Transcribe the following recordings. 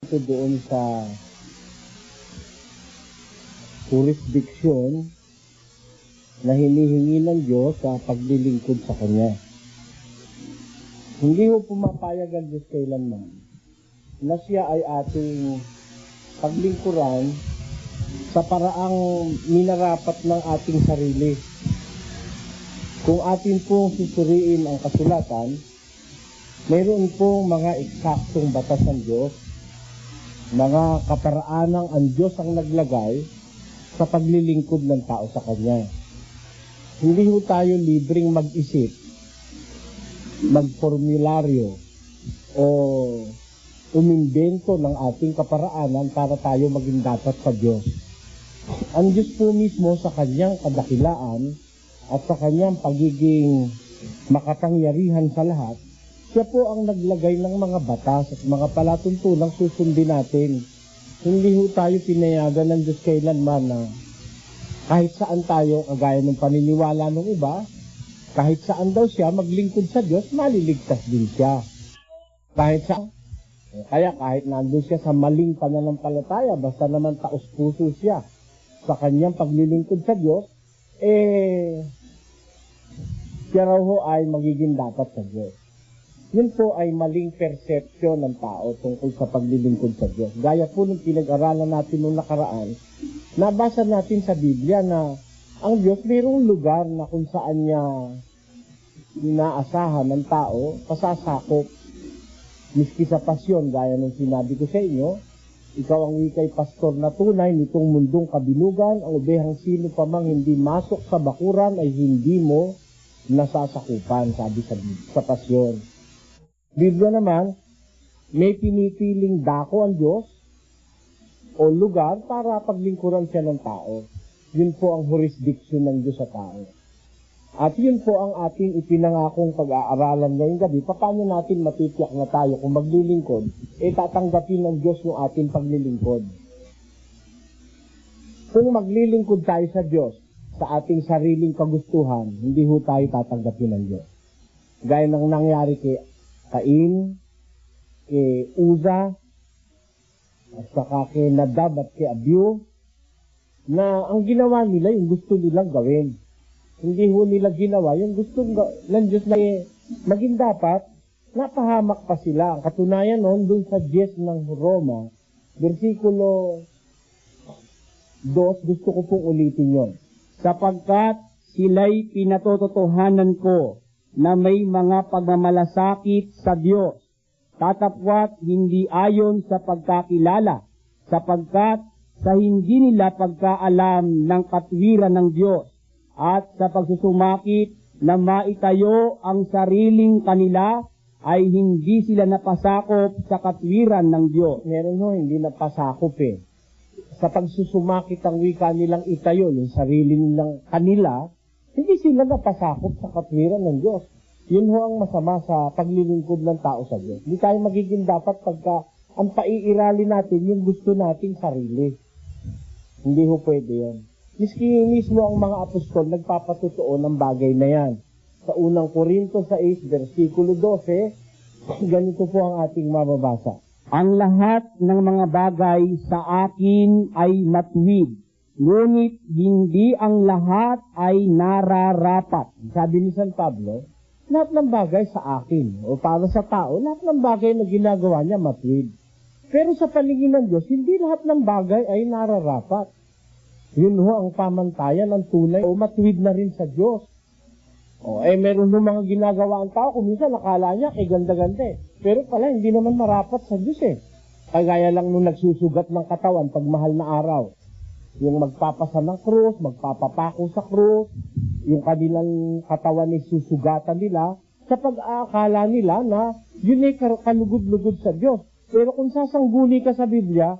Ito doon sa jurisdiction na hinihingi ng Diyos sa paglilingkod sa Kanya. Hindi ho pumapayag ang Diyos kailanman na siya ay ating paglingkuran sa paraang minarapat ng ating sarili. Kung atin pong susuriin ang kasulatan, mayroon pong mga eksaktong batas ng Diyos, mga kaparaanang ang Diyos ang naglagay sa paglilingkod ng tao sa Kanya. Hindi ho tayo libreng mag-isip, magformularyo, o umimbento ng ating kaparaanan para tayo maging dapat sa Diyos. Ang Diyos po mismo sa Kanyang kadakilaan at sa Kanyang pagiging makapangyarihan sa lahat, siya po ang naglagay ng mga batas at mga palatuntunang susundin natin. Hindi ho tayo pinayagan ng Diyos kailanman na kahit saan tayo, kagaya ng paniniwala ng iba, kahit saan daw siya maglingkod sa Diyos, maliligtas din siya. Kaya kahit nandun siya sa maling pananampalataya, basta naman taos-puso siya sa kanyang paglilingkod sa Diyos, siya raw ho ay magiging dapat sa Diyos. Yun po ay maling persepsyon ng tao tungkol sa paglilingkod sa Diyos. Gaya po ng pinag-aralan natin noong nakaraan, nabasa natin sa Biblia na ang Diyos mayroong lugar na kung saan niya inaasahan ng tao, pasasakop. Miski sa pasyon, gaya ng sinabi ko sa inyo, ikaw ang wikay pastor na tunay nitong mundong kabilugan, ang ubehang sino pa mang hindi masok sa bakuran ay hindi mo nasasakupan, sabi sa pasyon. Biblia naman, may pinipiling dako ang Diyos o lugar para paglingkuran siya ng tao. Yun po ang jurisdiction ng Diyos sa tao. At yun po ang ating ipinangakong pag-aaralan ngayong gabi. Paano natin matitiyak na tayo kung maglilingkod, tatanggapin ng Diyos yung ating paglilingkod. Kung maglilingkod tayo sa Diyos, sa ating sariling kagustuhan, hindi ho tayo tatanggapin ng Diyos. Gaya ng nangyari kay Cain, kay Uza, at saka kay Nadab at kay Abihu, na ang ginawa nila yung gusto nilang gawin. Hindi ho nila ginawa yung gusto ng Diyos na maging dapat, napahamak pa sila. Ang katunayan noon, dun sa 10 ng Roma, versikulo 2, gusto ko pong ulitin yon. Sapagkat sila'y pinatototohanan ko na may mga pagmamalasakit sa Diyos, tatapwat hindi ayon sa pagkakilala, sapagkat sa hindi nila pagkaalam ng katwiran ng Diyos, at sa pagsusumakit na maitayo ang sariling kanila, ay hindi sila napasakop sa katwiran ng Diyos. Meron ho, hindi napasakop Sa pagsusumakit ang wika nilang itayo, yung sarili nilang kanila, hindi sila napasakop sa katwiran ng Diyos. Yun ho ang masama sa paglilingkod ng tao sa Diyos. Hindi tayo magiging dapat pagka ang paiirali natin yung gusto nating sarili. Hindi ho pwede yan. Miski mismo ang mga apostol nagpapatotoo ng bagay na yan. Sa unang Korinto 6, versikulo 12, ganito po ang ating mababasa. Ang lahat ng mga bagay sa akin ay matuwid, ngunit hindi ang lahat ay nararapat. Sabi ni San Pablo, lahat ng bagay sa akin, o para sa tao, lahat ng bagay na ginagawa niya matuwid. Pero sa paningin ng Diyos, hindi lahat ng bagay ay nararapat. Yun ho ang pamantayan ng tunay o matuwid na rin sa Diyos. Meron ho mga ginagawa ang tao, kung minsan nakala niya kay ganda-ganda pero pala hindi naman marapat sa Diyos Kagaya lang nung nagsusugat ng katawan pag mahal na araw. Yung magpapasa ng krus, magpapapako sa krus, yung kanilang katawan ay susugatan nila sa pag-aakala nila na yun ay kalugod-lugod sa Diyos. Pero kung sasangguni ka sa Biblia,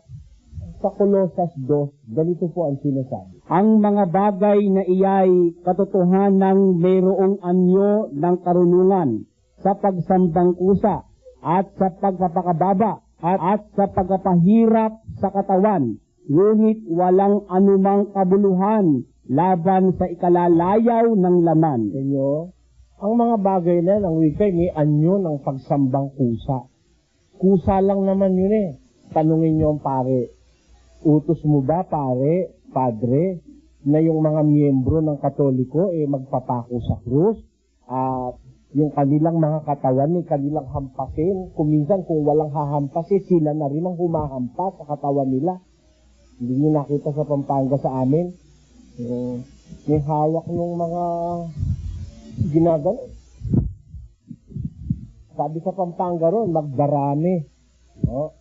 sa Colosas 2, ganito po ang sinasabi. Ang mga bagay na iyay katotohanang mayroong anyo ng karunungan sa pagsambang kusa at sa pagpapakababa at sa pagpapahirap sa katawan, ngunit walang anumang kabuluhan laban sa ikalalayaw ng laman. Inyo, ang mga bagay na ang wikay may anyo ng pagsambang kusa. Kusa lang naman yun tanungin niyo ang pare, utos mo ba pare, padre, na yung mga miyembro ng Katoliko magpapako sa krus at yung kanilang mga katawan ay kanilang hampasin. Kuminsan kung walang hahampas sila na rin ang humahampas sa katawan nila. Hindi niyo nakita sa Pampanga sa amin. May hawak ng mga ginagano. Sabi sa Pampanga ron, magdarami. No?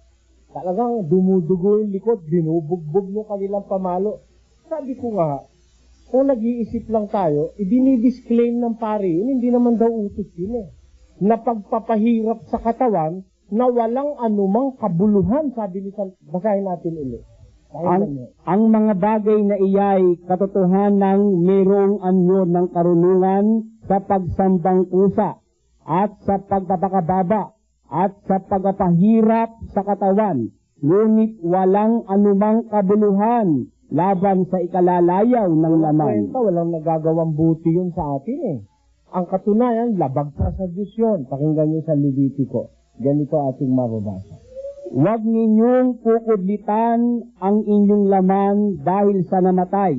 Talagang dumudugo yung likod, binubugbog ng kanilang pamalo. Sabi ko nga, kung nag-iisip lang tayo, idinidisclaim ng pare, hindi naman daw utos yun na pagpapahirap sa katawan na walang anumang kabuluhan, sabi ni San. Basahin natin ulit. Ang mga bagay na iyay katotohanang mayroong anyo ng karunungan sa pagsambang pusa at sa pagpapakababa at sa pagpapahirap sa katawan, ngunit walang anumang kabuluhan laban sa ikalalayaw ng laman. Walang nagagawang buti yun sa atin Ang katunayan, labag pa sa Diyos yun. Pakinggan nyo sa Levitico. Ganito ating mababasa. Huwag ninyong kukudlitan ang inyong laman dahil sa namatay.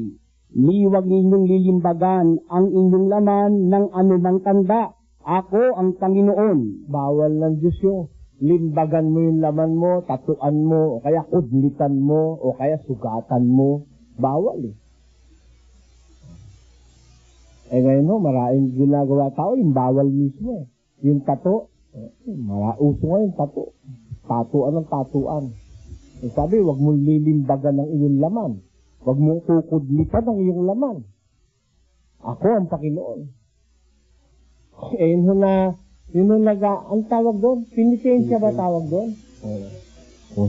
Ni huwag ninyong lilimbagan ang inyong laman ng anumang tanda. Ako ang Panginoon. Bawal ng Diyos yun. Limbagan mo yung laman mo, tatuan mo, o kaya kudlitan mo, o kaya sugatan mo. Bawal ngayon maraming ginagawa tao, yung bawal mismo Yung tato, uso nga yung tato. Tatuan ng tatuan. Sabi, huwag mong lilimbagan ang iyong laman. Huwag mong kukudlitan ang iyong laman. Ako ang Panginoon. Ang tawag doon, penitensya ba tawag doon?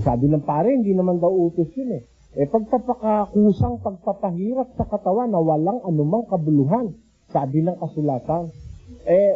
Sabi ng pare, hindi naman daw utos yun pagpapakusang pagpapahirap sa katawan na walang anumang kabuluhan, sabi ng kasulatan.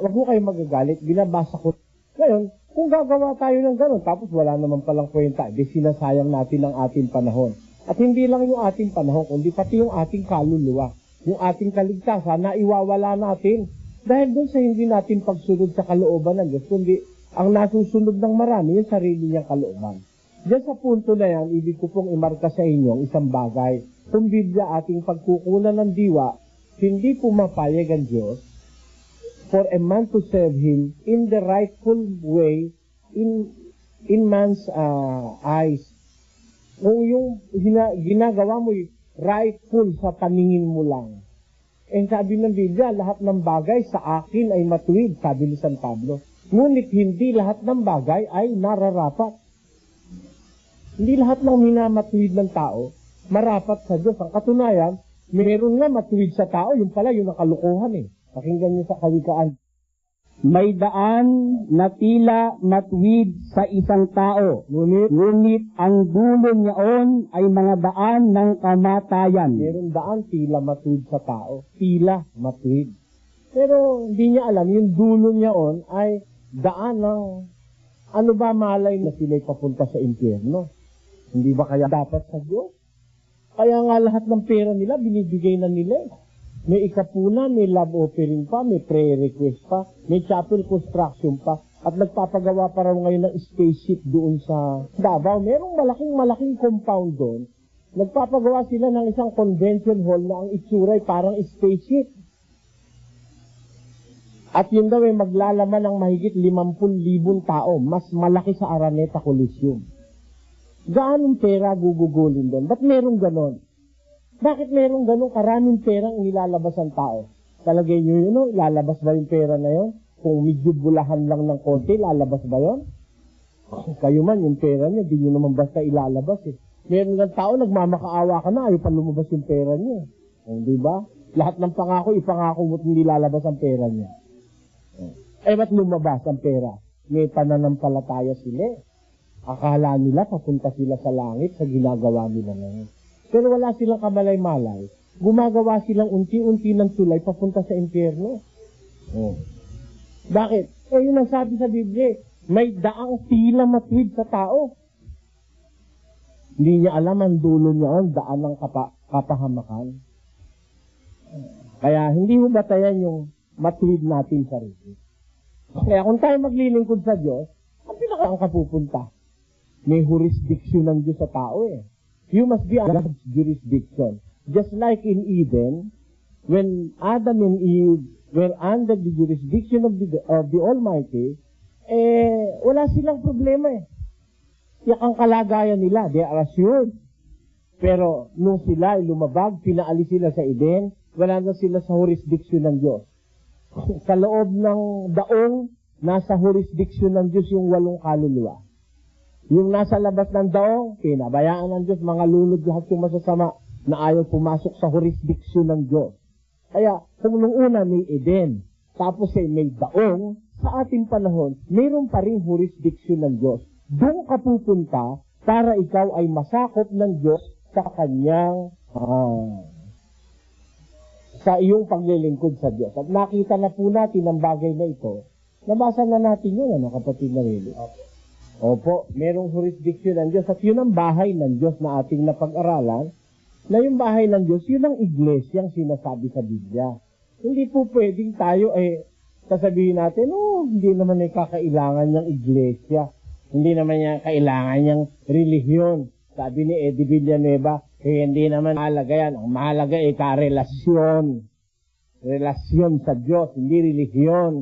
Wag mo kayo magagalit, binabasa ko. Ngayon, kung gagawa tayo ng gano'n, tapos wala naman palang kwenta, sinasayang natin ang ating panahon. At hindi lang yung ating panahon, kundi pati yung ating kaluluwa, yung ating kaligtasan na iwawala natin. Dahil doon sa hindi natin pagsunod sa kalooban ng Diyos, kundi ang nasusunod ng marami yung sarili niyang kalooban. Diyan sa punto na yan, ibig ko pong imarka sa inyo ang isang bagay. Kung Biblia ating pagkukunan ng diwa, hindi pumapayag ang Diyos for a man to serve Him in the rightful way in man's eyes. Kung yung ginagawa mo rightful sa paningin mo lang. Sabi ng Biblia, lahat ng bagay sa akin ay matuwid, sabi ni San Pablo. Ngunit hindi lahat ng bagay ay nararapat. Hindi lahat ng minamatuwid ng tao marapat sa Diyos. Ang katunayan, mayroon nga matuwid sa tao, yung pala yung nakalukuhan Pakinggan niyo sa Kawikaan. May daan na tila matuwid sa isang tao, ngunit ang dulo niyaon ay mga daan ng kamatayan. Mayroon daan tila matuwid sa tao, tila matuwid. Pero hindi niya alam, yung dulo niyaon ay daan ng ano ba malay na sila'y papunta sa impyerno. Hindi ba kaya dapat sa Diyos? Kaya nga lahat ng pera nila, binibigay na nila May ikapuna, may love offering pa, may prayer request pa, may chapel construction pa, at nagpapagawa pa raw ngayon ng spaceship doon sa Davao. Merong malaking compound doon. Nagpapagawa sila ng isang convention hall na ang itsuray parang spaceship. At yun daw maglalaman ng mahigit 50,000 tao, mas malaki sa Araneta Coliseum. Gaanong pera gugugulin doon? Ba't merong ganon? Bakit merong ganong karaming perang nilalabas ang tao? Talagay nyo yun, lalabas ba yung pera na yun? Kung medyo bulahan lang ng konti, lalabas ba yun? Kayo man, yung pera nyo, di nyo naman basta ilalabas Meron ng tao, nagmamakaawa ka na, ayaw pa lumabas yung pera nyo. Di ba? Lahat ng pangako, ipangako mo't hindi lalabas ang pera nyo. Ba't lumabas ang pera? May pananampalataya sila. Akala nila, papunta sila sa langit sa ginagawa nila ngayon. Pero wala silang kamalay-malay. Gumagawa silang unti-unti ng tulay papunta sa impyerno. Bakit? Yun ang sabi sa Biblia. May daang tila matuwid sa tao. Hindi niya alam ang dulo niya ang daan ng kapahamakan. Kaya hindi mo batayan yung matuwid natin sarili. Kaya kung tayo maglilingkod sa Diyos, ang pinakaang kapupunta. may jurisdiction ng Diyos sa tao eh. You must be under God's jurisdiction. Just like in Eden, when Adam and Eve were under the jurisdiction of the Almighty, wala silang problema eh. Yak ang kalagayan nila, they are assured. Pero nung sila ay lumabag, pinaalis sila sa Eden, wala na sila sa jurisdiction ng Diyos. Sa loob ng daong, nasa jurisdiction ng Diyos yung 8 kaluluwa. Yung nasa labas ng daong, pinabayaan ng Diyos, mga lunod lahat yung masasama na ayaw pumasok sa jurisdiction ng Diyos. Kaya, kung nung una may Eden, tapos may daong, sa ating panahon, mayroon pa rin jurisdiction ng Diyos. Doon ka pupunta para ikaw ay masakop ng Diyos sa kanyang, sa iyong paglilingkod sa Diyos. At nakita na po natin ang bagay na ito. Nabasa na natin yun, kapatid na Willie. Opo, merong jurisdiction ng Diyos at yun ang bahay ng Diyos na ating napag-aralan, na yung bahay ng Diyos, yun ang iglesyang sinasabi sa Biblia. Hindi po pwedeng tayo sasabihin natin, hindi naman kakailangan niyang iglesia, hindi naman niya kailangan niyang relihiyon. Sabi ni Eddie Villanueva, hindi naman mahalaga yan. Ang mahalaga karelasyon. Relasyon sa Diyos, hindi relihiyon.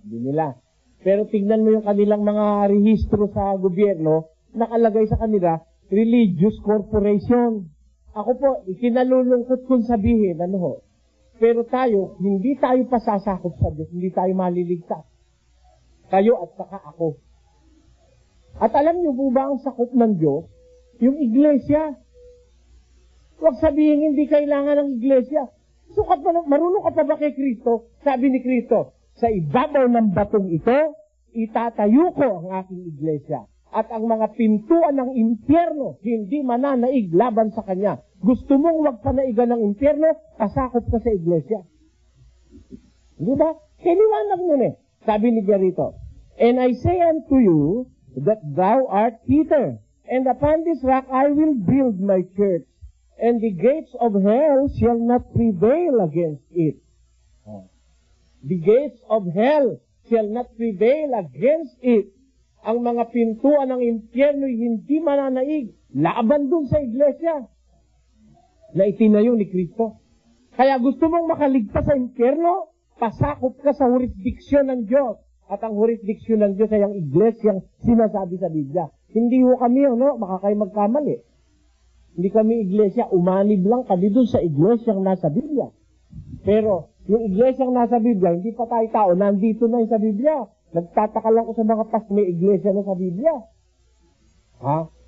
Hindi nila. Pero tignan mo yung kanilang mga rehistro sa gobyerno, nakalagay sa kanila, religious corporation. Ako po, ikinalulungkot kong sabihin, pero tayo, hindi tayo pasasakop sa Diyos, hindi tayo maliligtas. Kayo at saka ako. At alam niyo po ba ang sakop ng Diyos? Yung iglesia. Huwag sabihin hindi kailangan ng iglesia. Sukat mo, marunong ka pa ba kay Kristo? Sabi ni Kristo, sa ibabaw ng batong ito, itatayo ko ang aking iglesia. At ang mga pintuan ng impyerno, hindi mananaig laban sa kanya. Gusto mong wag panaigan ng impyerno, pasakop ka sa iglesia. Di ba? Kiniwanag nun eh. Sabi ni Garito, and I say unto you, that thou art Peter, and upon this rock I will build my church, and the gates of hell shall not prevail against it. The gates of hell shall not prevail against it. Ang mga pintuan ng impyerno hindi mananaig laban dun sa iglesia na itinayo ni Kristo. Kaya gusto mong makaligtas sa impyerno, pasakop ka sa jurisdiksyon ng Diyos. At ang jurisdiksyon ng Diyos ay ang iglesyang sinasabi sa Biblia. Hindi ho kami, makakay magkamali. Hindi kami iglesia, umanib lang kami dun sa iglesyang nasa Biblia. Pero, yung iglesyang nasa Biblia, hindi pa tayo tao, nandito na yung sa Biblia. Nagtataka lang ko sa mga may iglesia na sa Biblia.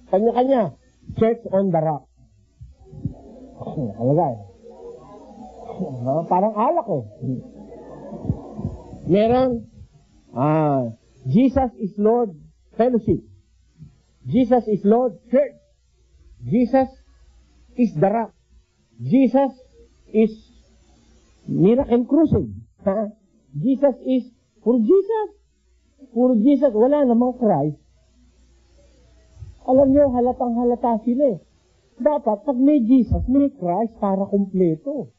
Kanya-kanya. Church on the rock. Alagay. Parang alak eh. Meron, Jesus is Lord Fellowship. Jesus is Lord Church. Jesus is the rock. Jesus is Miracle Crusade. Jesus is for Jesus. For Jesus, wala namang Christ. Alam niyo, halatang halata sila eh. Dapat, pag may Jesus, may Christ para kumpleto.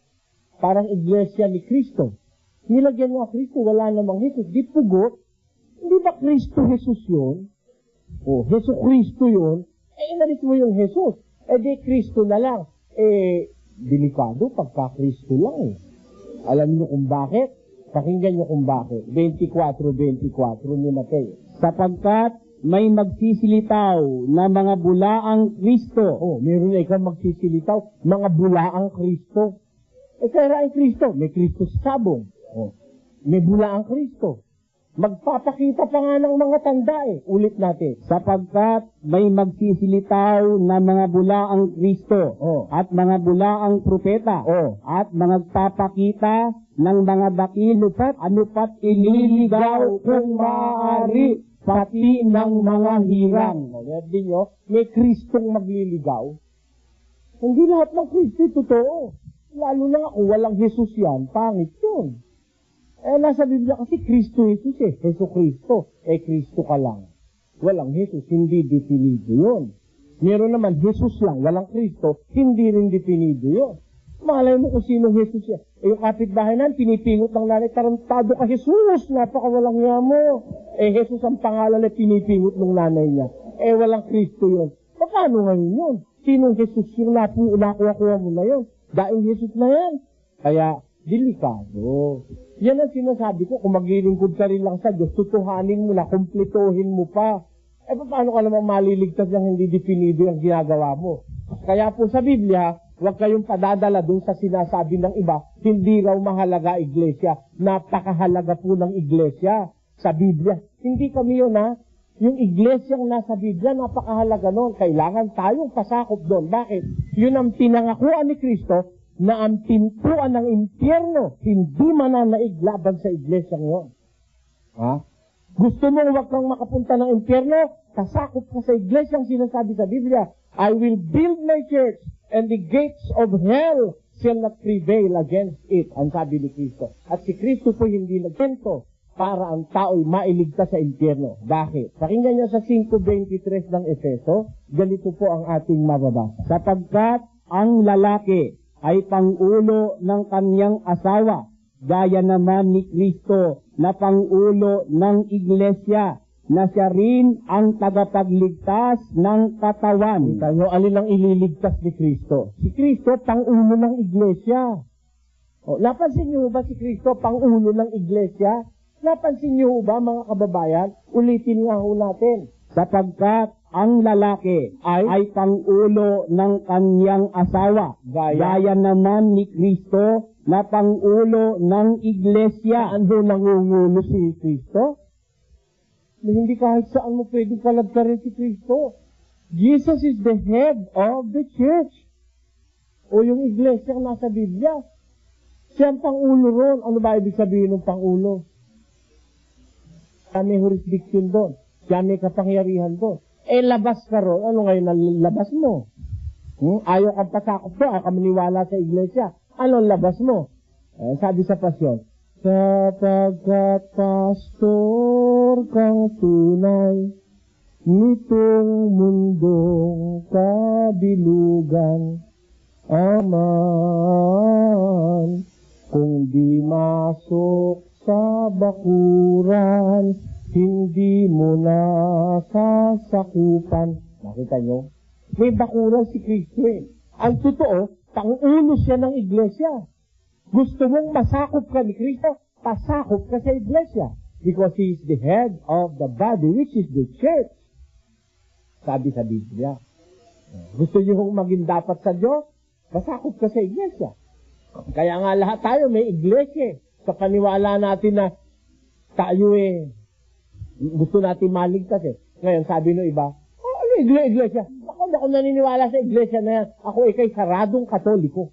Parang iglesia ni Kristo. Nilagyan nga Kristo, wala namang Jesus. Di pugot. Hindi ba Kristo Jesus yun? Jesu Kristo yun. Inalis mo yung Jesus. Di Kristo na lang. Delikado pagka Kristo lang eh. Alam niyo kung bakit? Pakinggan niyo kung bakit. 24:24 ni Mateo. Sapagkat may magsisilitaw na mga bulaang Kristo. Meron na ikaw magsisilitaw, mga bulaang Kristo. Kaya ang Kristo, may Kristo sa sabong. May bulaang Kristo. Magpapakita pa nga ng mga tanda eh. Ulit natin. Sapagkat may magsisilitaw na mga bulaang Kristo at mga bulaang propeta at magpapakita ng mga dakilupat anupat ililigaw kung maaari pati ng mga hirang. Din nyo, may Kristong magliligaw. Hindi lahat ng Kristo totoo. Lalo na kung walang Jesus yan, pangit yun. Nasa Biblia kasi Kristo Jesus eh. Jesu Kristo. Kristo ka lang. Walang Jesus. Hindi definido yun. Meron naman Jesus lang. Walang Kristo. Hindi rin definido yun. Malay mo kung sino Jesus yan. Yung kapitbahay na, pinipingot ng nanay. Tarantado ka, Jesus. Napakawalang niya mo. Jesus ang pangalan na pinipingot ng nanay niya. walang Kristo yun. Paano ngayon yun? Sinong Jesus yung nakuha mo na yun? Daing Jesus na yan. Kaya, delikado. Yan ang sinasabi ko, kung maglilingkod ka rin lang sa Diyos, tutuhanin mo na, kumplituhin mo pa. Paano ka naman maliligtas yung hindi definido yung ginagawa mo? Kaya po sa Biblia, huwag kayong padadala dun sa sinasabi ng iba, hindi raw mahalaga iglesia. Napakahalaga po ng iglesia sa Biblia. Hindi kami yun, ha? Yung iglesyang nasa Biblia, napakahalaga nun. Kailangan tayong pasakop doon. Bakit? Yun ang pinangakuan ni Kristo na ang pintuan ng impyerno hindi mananaig laban sa iglesyang yun. Ha? Gusto mo huwag kang makapunta ng impyerno? Pasakop ka sa iglesyang sinasabi sa Biblia. I will build my church and the gates of hell shall not prevail against it. Ang sabi ni Kristo. At si Kristo po hindi nagpento para ang tao'y mailigtas sa impyerno. Bakit? Pakinggan niyo sa 5:23 ng Efeso, ganito po ang ating mababasa. Sapagkat ang lalaki ay pangulo ng kanyang asawa, gaya naman ni Kristo na pangulo ng iglesia, na siya rin ang tagapagligtas ng katawan. Tayo, alin ang ililigtas ni Kristo? Si Kristo, pangulo ng iglesia. Napansin niyo ba si Kristo, pangulo ng iglesia? Napansin niyo ba, mga kababayan? Ulitin nga ho natin. Sapagkat ang lalaki ay pangulo ng kanyang asawa, gaya naman ni Kristo na pangulo ng iglesia. Saan ho nangungulo si Kristo? Hindi kahit saan mo pwedeng kalagkarin si Kristo. Jesus is the head of the church. O yung iglesia nasa Biblia. Siya ang pangulo ron. Ano ba ibig sabihin ng pangulo? Siya may jurisdiction doon. Siya may kapangyarihan doon. Labas ka ron. Ano ngayon ang labas mo? Ayaw kang pasakop doon. Ayaw kang maniwala sa iglesia. Ano labas mo? Sabi sa pasyon, sapagkat pastor kang tunay, nitong mundong kabilugan, aman, kung di masok sa bakuran, hindi mo na sasakupan. Nakita nyo? May bakuran si Kristo eh. Ang totoo, pangulo siya ng iglesia. Gusto mong masakop ka ni Kristo, pasakop ka sa iglesia. Because He is the head of the body, which is the church. Sabi sa Biblia. Gusto niyo kong maging dapat sa Diyos, pasakop ka sa iglesia. Kaya nga lahat tayo may iglesia. Sa paniwala natin na tayo gusto natin maligtas eh. Ngayon sabi ng iba, ano iglesia? Ako naniniwala sa iglesia na yan. Ako ikay saradong katoliko.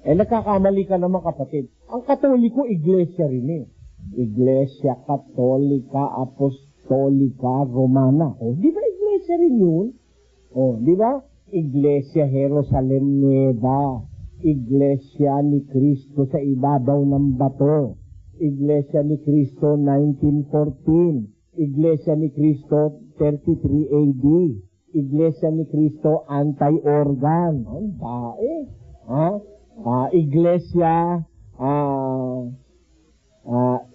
Nagkakamali ka naman kapatid. Ang katoliko, iglesia rin eh. Iglesia Katolika Apostolika Romana. Di ba iglesia rin yun? Di ba? Iglesia Jerusalem Nueva. Iglesia ni Cristo sa ibabaw ng bato. Iglesia ni Cristo 1914. Iglesia ni Cristo 33 AD. Iglesia ni Cristo anti-organ. Ang bae. Iglesia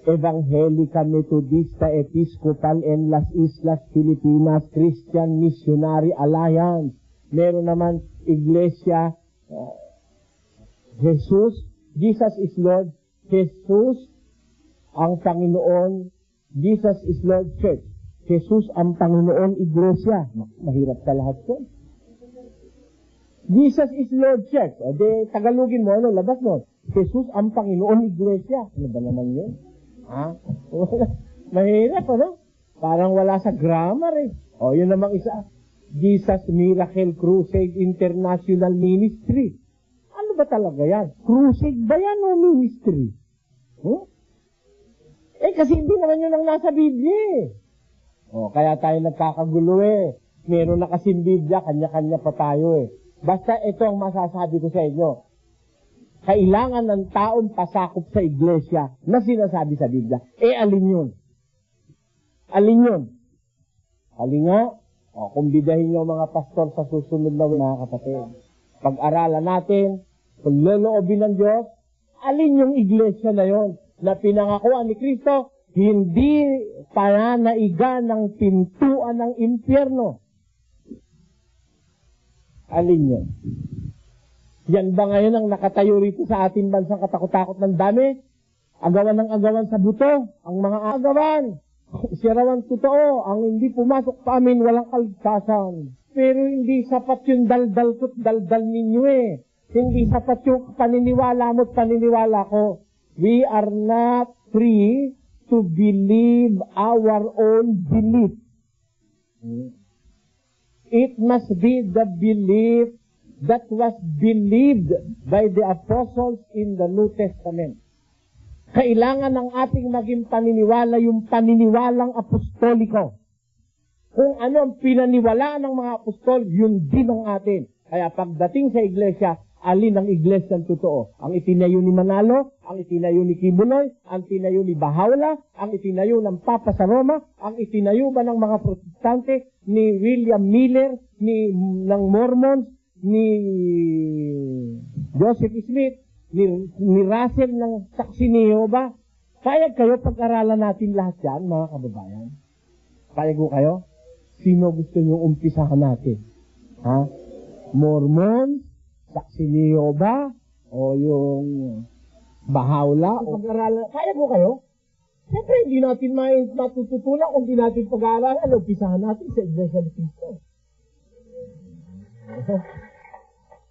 Evangelica Metodista Episcopal en las Islas Filipinas Christian Missionary Alliance. Meron naman Iglesia Jesus is Lord. Jesus ang Panginoon. Jesus is Lord Church. Jesus ang Panginoon Iglesia. Mahirap sa lahat ko. Jesus is Lord Church. Tagalogin mo, labas mo. Jesus ang Panginoon Iglesia. Ano ba naman yun? Mahirap, Parang wala sa grammar eh. Yun namang isa. Jesus Miracle Crusade International Ministry. Ano ba talaga yan? Crusade ba yan o ministry? Kasi hindi naman yun ang nasa Biblia eh. Kaya tayo nagkakagulo eh. Meron na kasing Biblia, kanya-kanya pa tayo eh. Basta ito ang masasabi ko sa inyo. Kailangan ng taong pasakop sa iglesia na sinasabi sa Biblia. Alin yun? Alin yun? Alin nga? Kumbidahin nyo mga pastor sa susunod na mga kapatid. Pag-aralan natin, kung loloobin ng Diyos, alin yung iglesia na yon na pinangakuan ni Kristo, hindi pananaiga ng pintuan ng impyerno. Alin yun? Yan ba ngayon ang nakatayo rito sa ating bansang katakot-takot ng dami? Agawan ng agawan sa buto, ang mga agawan. Sirawan totoo, ang hindi pumasok pa amin walang kaligtasan. Pero hindi sapat yung daldal ko't daldal ninyo eh. Hindi sapat yung paniniwala mo't paniniwala ko. We are not free to believe our own belief. It must be the belief that was believed by the apostles in the New Testament. Kailangan ng ating maging paniniwala yung paniniwalang apostoliko. Kung ano ang pinaniwalaan ng mga apostol, yun din ang atin. Kaya pagdating sa iglesia, alin ang iglesia ng totoo? Ang itinayo ni Manalo, ang itinayo ni Kibuloy, ang itinayo ni Bahaula, ang itinayo ng Papa sa Roma, ang itinayo ba ng mga protestante, ni William Miller, ng Mormons, ni Joseph Smith, ni Russell ng Saksi ni Jehovah. Payag kayo pag-aralan natin lahat yan, mga kababayan? Payag ko kayo? Sino gusto nyo umpisahan natin? Ha? Mormon, Saksi ni Jehovah, o yung Bahaula, o pag-aralan. Payag ko kayo? Siyempre, hindi natin matututunan kung hindi natin pag-aaralan. Umpisahan natin sa Iglesia ni Cristo.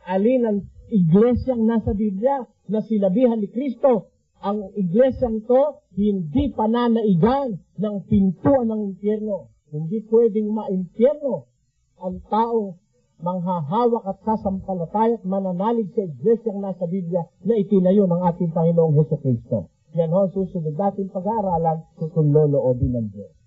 Alin ang iglesyang nasa Biblia na sinabihan ni Kristo, ang iglesyang to hindi pananaigan ng pintuan ng impyerno. Hindi pwedeng ma-impyerno ang taong manghahawak at sasampalataya at mananalig sa iglesyang nasa Biblia na itinayo ng ating Panginoong Hesus Kristo. Yan ho, susunod natin pag-aaralan kung loloobin ng Diyos.